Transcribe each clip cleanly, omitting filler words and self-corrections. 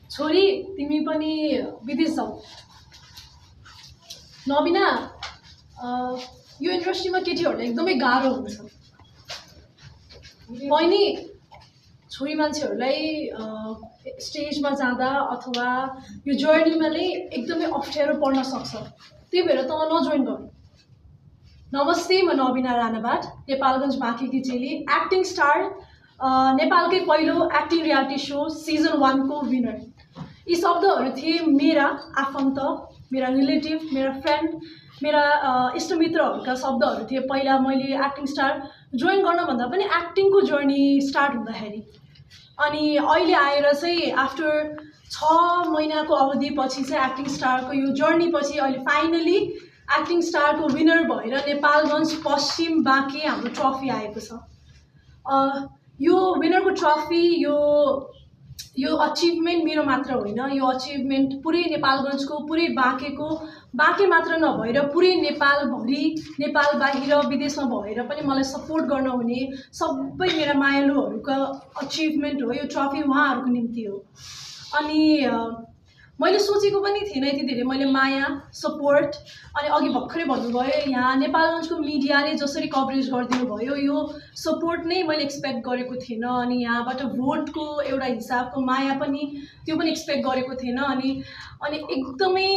छोरी तिमी पनि विदेश जाऊ नबिना यो इन्डस्ट्रीमा केटीहरूलाई एकदमै गाह्रो हुन्छ बहिनी छोरी मान्छेहरूलाई स्टेजमा जाँदा अथवा यो जर्नीमा नै एकदमै अप्ठ्यारो पर्न सक्छ त्यही भएर त नजोइन गर नमस्ते म नबिना राणाबाट नेपालगञ्ज बाँकेकी चेली एक्टिङ स्टार नेपालकै पहिलो एक्टिङ रियालिटी सो सिजन 1 को विनर यी शब्दहरू थिए मेरा आफन्त मेरा रिलेटिभ मेरा फ्रेन्ड मेरा इष्टमित्रहरूका शब्दहरू थिए पहिला मैले एक्टिङ स्टार जोइन गर्नभन्दा पनि एक्टिङको जर्नी स्टार्ट हुँदाखेरि अनि अहिले आएर चाहिँ आफ्टर 6 महिनाको अवधिपछि चाहिँ एक्टिङ स्टारको यो जर्नी पछि अहिले फाइनली एक्टिङ स्टारको विनर भएर नेपालगञ्ज पश्चिम बाँके हाम्रो ट्रफी आएको छ यो विनरको ट्रफी यो अचिभमेन्ट मेरो मात्र होइन यो अचिभमेन्ट पुरै नेपालगञ्जको पुरै बाँके मात्र नभएर पुरै नेपालभरि नेपाल बाहिर विदेशमा भएर पनि मलाई सपोर्ट गर्न हुने सबै मेरा मायालुहरूको अचिभमेन्ट हो यो ट्रफी उहाँहरूको निम्ति हो अनि मैले सोचेको पनि थिइनँ यति धेरै मैले माया सपोर्ट अनि अघि भर्खरै भन्नुभयो यहाँ नेपालगञ्जको मिडियाले जसरी कभरेज गरिदिनु भयो यो सपोर्ट नै मैले एक्सपेक्ट गरेको थिइनँ अनि यहाँबाट भोटको एउटा हिसाबको माया पनि त्यो पनि एक्सपेक्ट गरेको थिएन अनि एकदमै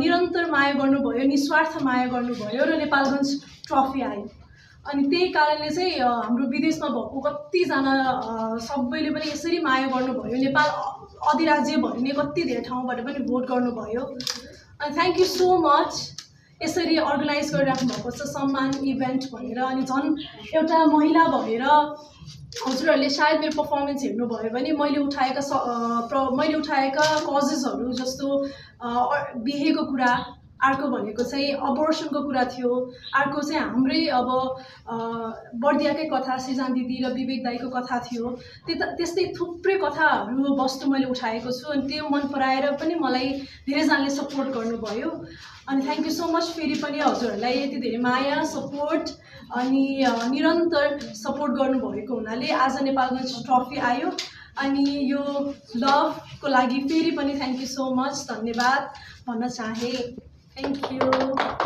निरन्तर माया गर्नुभयो निस्वार्थ माया गर्नुभयो र नेपालगञ्ज ट्रफी आयो अनि त्यही कारणले चाहिँ हाम्रो विदेशमा भएको कतिजना सबैले पनि यसरी माया गर्नुभयो नेपाल अधिराज्यभरि नै कति धेरै ठाउँबाट पनि भोट गर्नुभयो अनि थ्याङ्क यू सो मच यसरी अर्गनाइज गरिराख्नु भएको छ सम्मान इभेन्ट भनेर अनि झन् एउटा महिला भएर हजुरहरूले सायद मेरो पर्फर्मेन्स हेर्नुभयो भने मैले उठाएका कजेसहरू जस्तो बिहेको कुरा अर्को भनेको चाहिँ अबोर्सनको कुरा थियो अर्को चाहिँ हाम्रै अब बर्दियाकै कथा सृजन दिदी र विवेक दाईको कथा थियो त्यस्तै थुप्रै कथाहरू वस्तु मैले उठाएको छु अनि त्यो मन पराएर पनि मलाई धेरैजनाले सपोर्ट गर्नुभयो अनि थ्याङ्क यू सो मच फेरि पनि हजुरहरूलाई यति धेरै माया सपोर्ट अनि निरन्तर सपोर्ट गर्नुभएको हुनाले आज नेपालगञ्ज ट्रफी आयो अनि यो लभको लागि फेरि पनि थ्याङ्क यू सो मच धन्यवाद भन्न चाहे Thank you.